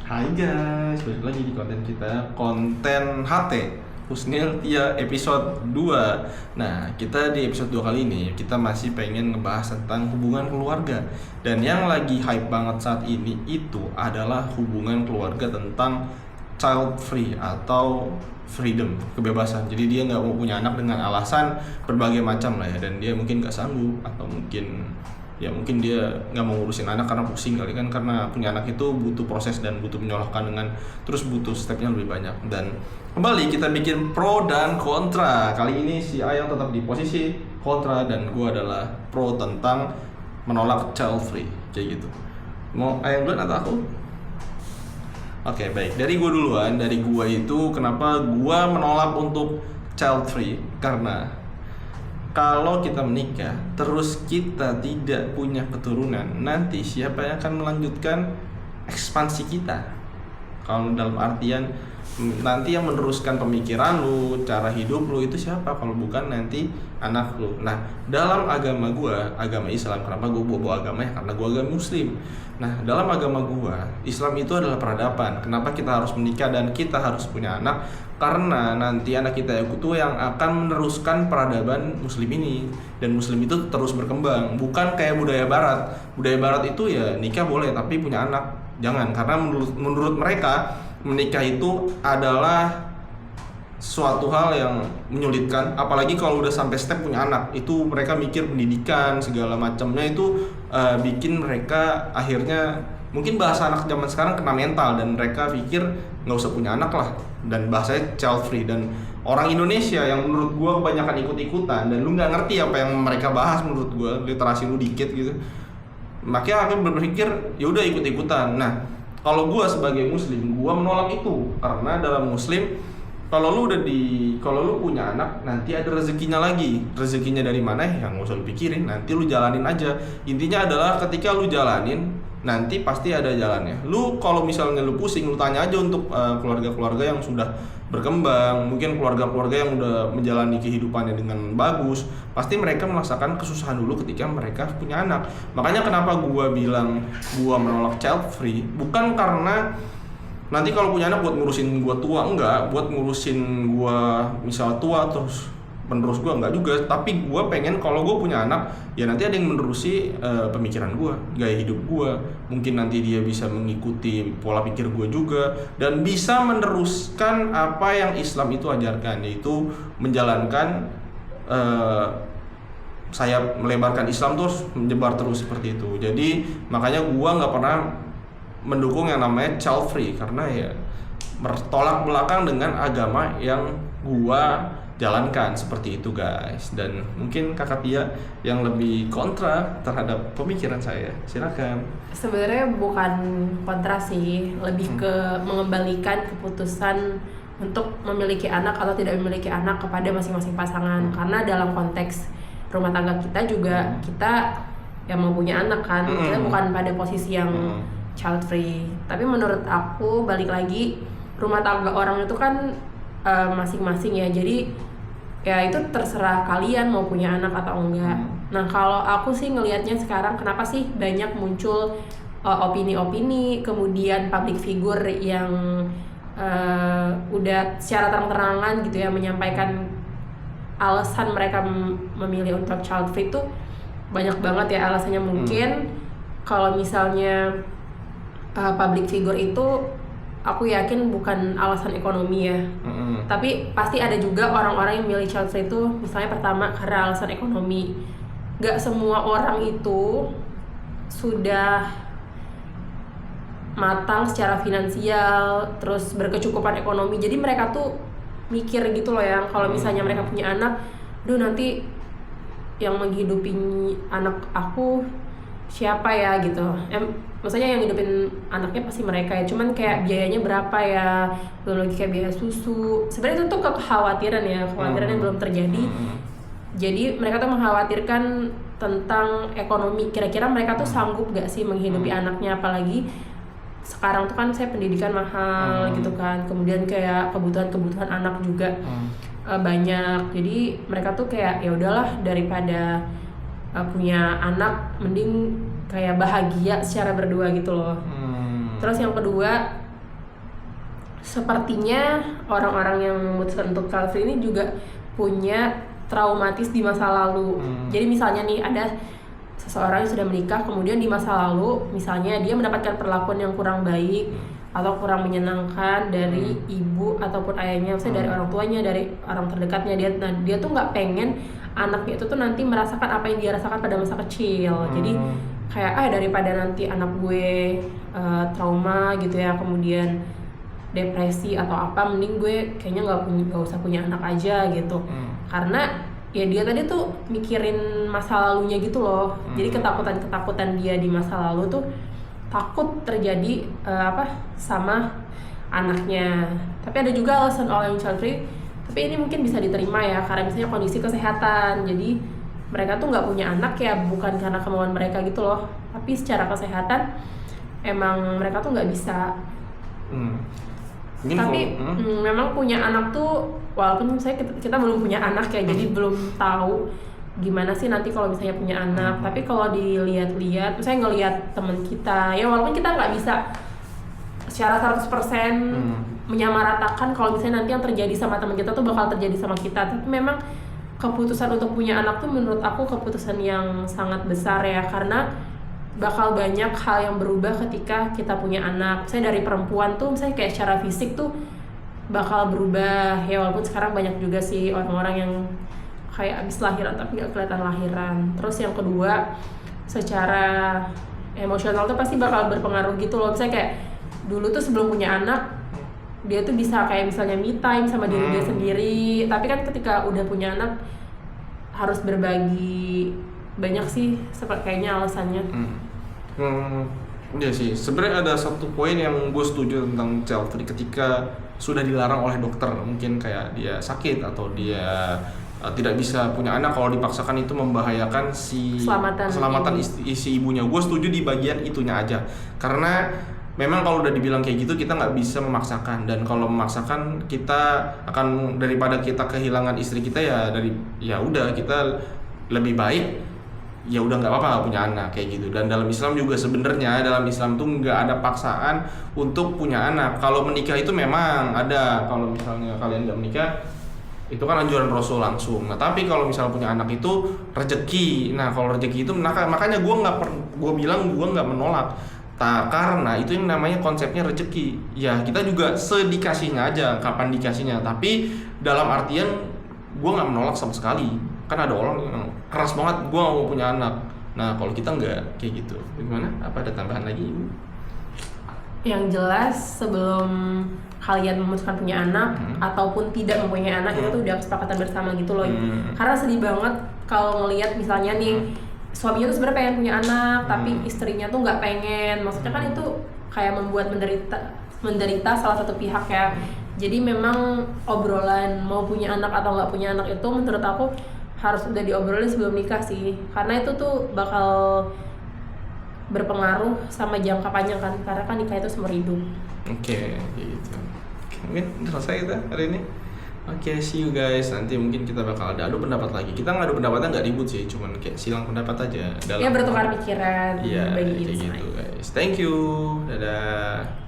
Hai guys, balik lagi di konten kita, konten HT Husnil Tia episode 2. Nah, kita di episode 2 kali ini kita masih pengen ngebahas tentang hubungan keluarga. Dan yang lagi hype banget saat ini itu adalah hubungan keluarga tentang child free atau freedom, kebebasan. Jadi dia nggak mau punya anak dengan alasan berbagai macam lah ya. Dan dia mungkin nggak sanggup atau mungkin dia nggak mau ngurusin anak karena pusing kali kan, karena punya anak itu butuh proses dan butuh menyolahkan dengan terus butuh stepnya lebih banyak. Dan kembali kita bikin pro dan kontra. Kali ini si Ayang tetap di posisi kontra dan gue adalah pro tentang menolak child free kayak gitu. Mau Ayang duluan atau aku? Oke, baik, dari gue duluan. Dari gue itu kenapa gue menolak untuk child free, karena kalau kita menikah terus kita tidak punya keturunan, nanti siapa yang akan melanjutkan ekspansi kita? Kalau dalam artian nanti yang meneruskan pemikiran lu, cara hidup lu itu siapa kalau bukan nanti anak lu. Nah, dalam agama gua, agama Islam, kenapa gua bawa agama ya? Karena gua agama Muslim. Nah, dalam agama gua, Islam itu adalah peradaban. Kenapa kita harus menikah dan kita harus punya anak? Karena nanti anak kita itu yang akan meneruskan peradaban Muslim ini, dan Muslim itu terus berkembang, bukan kayak budaya Barat. Budaya Barat itu ya nikah boleh tapi punya anak jangan, karena menurut mereka menikah itu adalah suatu hal yang menyulitkan, apalagi kalau udah sampai step punya anak. Itu mereka mikir pendidikan segala macamnya itu bikin mereka akhirnya mungkin bahasa anak zaman sekarang kena mental, dan mereka pikir nggak usah punya anak lah, dan bahasanya child free. Dan orang Indonesia yang menurut gue kebanyakan ikut-ikutan, dan lu nggak ngerti apa yang mereka bahas, menurut gue literasi lu dikit gitu, makanya aku berpikir ya udah ikut-ikutan. Nah, kalau gue sebagai Muslim, gue menolak itu, karena dalam Muslim kalau lu punya anak nanti ada rezekinya lagi. Rezekinya dari mana ya nggak usah lu pikirin, nanti lu jalanin aja. Intinya adalah ketika lu jalanin nanti pasti ada jalannya. Lu kalau misalnya lu pusing, lu tanya aja untuk keluarga-keluarga yang sudah berkembang, mungkin keluarga-keluarga yang udah menjalani kehidupannya dengan bagus, pasti mereka merasakan kesusahan dulu ketika mereka punya anak. Makanya kenapa gua bilang gua menolak child free, bukan karena nanti kalau punya anak buat ngurusin gua tua, enggak, buat ngurusin gua misal tua terus menerus gua, enggak juga. Tapi gua pengen kalau gua punya anak ya nanti ada yang menerusi pemikiran gua, gaya hidup gua. Mungkin nanti dia bisa mengikuti pola pikir gua juga, dan bisa meneruskan apa yang Islam itu ajarkan, yaitu menjalankan saya melebarkan Islam terus menyebar terus seperti itu. Jadi makanya gua nggak pernah mendukung yang namanya child free, karena ya bertolak belakang dengan agama yang gua jalankan seperti itu guys. Dan mungkin kakak Tia yang lebih kontra terhadap pemikiran saya, silakan. Sebenarnya bukan kontra sih, lebih ke mengembalikan keputusan untuk memiliki anak atau tidak memiliki anak kepada masing-masing pasangan. Karena dalam konteks rumah tangga kita juga kita yang mau punya anak kan, kita bukan pada posisi yang child free. Tapi menurut aku balik lagi, rumah tangga orang itu kan masing-masing ya. Jadi ya itu terserah kalian mau punya anak atau enggak. Nah, kalau aku sih ngelihatnya sekarang kenapa sih banyak muncul opini-opini, kemudian public figure yang udah secara terang-terangan gitu ya menyampaikan alasan mereka memilih untuk child free itu banyak banget ya alasannya. Mungkin kalau misalnya public figure itu aku yakin bukan alasan ekonomi ya, tapi pasti ada juga orang-orang yang milih child free itu misalnya pertama karena alasan ekonomi. Gak semua orang itu sudah matang secara finansial, terus berkecukupan ekonomi, jadi mereka tuh mikir gitu loh ya, kalau misalnya mereka punya anak, duh nanti yang menghidupi anak aku siapa ya gitu. Maksudnya yang hidupin anaknya pasti mereka ya, cuman kayak biayanya berapa ya, belum lagi kayak biaya susu. Sebenarnya itu tuh kekhawatiran ya, kekhawatiran yang belum terjadi. Jadi mereka tuh mengkhawatirkan tentang ekonomi, kira-kira mereka tuh sanggup gak sih menghidupi anaknya, apalagi sekarang tuh kan saya pendidikan mahal gitu kan, kemudian kayak kebutuhan anak juga banyak. Jadi mereka tuh kayak ya udahlah, daripada punya anak mending kayak bahagia secara berdua gitu loh. Terus yang kedua, sepertinya orang-orang yang memutuskan untuk child free ini juga punya traumatis di masa lalu. Jadi misalnya nih ada seseorang yang sudah menikah, kemudian di masa lalu misalnya dia mendapatkan perlakuan yang kurang baik atau kurang menyenangkan dari ibu ataupun ayahnya, misalnya dari orang tuanya, dari orang terdekatnya dia tuh nggak pengen anaknya itu tuh nanti merasakan apa yang dia rasakan pada masa kecil. Jadi kayak daripada nanti anak gue trauma gitu ya, kemudian depresi atau apa, mending gue kayaknya nggak usah punya anak aja gitu. Karena ya dia tadi tuh mikirin masa lalunya gitu loh. Jadi ketakutan dia di masa lalu tuh takut terjadi sama anaknya. Tapi ada juga alasan orang yang child free, tapi ini mungkin bisa diterima ya, karena misalnya kondisi kesehatan. Jadi mereka tuh nggak punya anak ya bukan karena kemauan mereka gitu loh, tapi secara kesehatan emang mereka tuh nggak bisa. Tapi memang punya anak tuh, walaupun kita belum punya anak ya, jadi belum tahu gimana sih nanti kalau misalnya punya anak. Tapi kalau dilihat-lihat, misalnya ngelihat teman kita ya, walaupun kita nggak bisa secara 100% menyamaratakan kalau misalnya nanti yang terjadi sama teman kita tuh bakal terjadi sama kita, tapi memang keputusan untuk punya anak tuh menurut aku keputusan yang sangat besar ya, karena bakal banyak hal yang berubah ketika kita punya anak. Misalnya dari perempuan tuh misalnya kayak secara fisik tuh bakal berubah ya, walaupun sekarang banyak juga sih orang-orang yang kayak abis lahiran tapi gak kelihatan lahiran. Terus yang kedua, secara emosional tuh pasti bakal berpengaruh gitu loh. Misalnya kayak dulu tuh sebelum punya anak dia tuh bisa kayak misalnya me time sama diri dia sendiri, tapi kan ketika udah punya anak harus berbagi banyak sih, seperti kayaknya alasannya. Ya sih, sebenarnya ada satu poin yang gue setuju tentang child free ketika sudah dilarang oleh dokter, mungkin kayak dia sakit atau dia tidak bisa punya anak, kalau dipaksakan itu membahayakan keselamatan isi ibunya. Gue setuju di bagian itunya aja, karena memang kalau udah dibilang kayak gitu kita nggak bisa memaksakan, dan kalau memaksakan kita akan, daripada kita kehilangan istri kita ya udah kita lebih baik ya udah nggak apa-apa nggak punya anak kayak gitu. Dan dalam Islam juga sebenarnya, dalam Islam tuh nggak ada paksaan untuk punya anak. Kalau menikah itu memang ada, kalau misalnya kalian nggak menikah itu kan anjuran Rasul langsung. Nah tapi kalau misalnya punya anak itu rezeki. Nah kalau rezeki itu makanya gue bilang gue nggak menolak. Karena itu yang namanya konsepnya rezeki. Ya kita juga sedikasihnya aja, kapan dikasihnya. Tapi dalam artian gue nggak menolak sama sekali. Kan ada orang yang keras banget, gue gak mau punya anak. Nah kalau kita nggak kayak gitu. Gimana? Apa ada tambahan lagi Ibu? Yang jelas sebelum kalian memutuskan punya anak ataupun tidak mempunyai anak, itu tuh udah kesepakatan bersama gitu loh. Karena sedih banget kalau ngelihat misalnya nih suaminya tuh sebenarnya pengen punya anak tapi istrinya tuh nggak pengen. Maksudnya kan itu kayak membuat menderita salah satu pihak ya. Jadi memang obrolan mau punya anak atau nggak punya anak itu menurut aku harus udah diobrolin sebelum nikah sih, karena itu tuh bakal berpengaruh sama jangka panjang kan, karena kan nikah itu seumur hidup. Oke, gitu. Mungkin selesai kita hari ini. Oke, see you guys. Nanti mungkin kita bakal adu pendapat lagi. Kita ngadu pendapatnya nggak ribut sih, cuman kayak silang pendapat aja. Ya bertukar pikiran, iya, bagi kayak insight. gitu guys. Thank you. Dadah.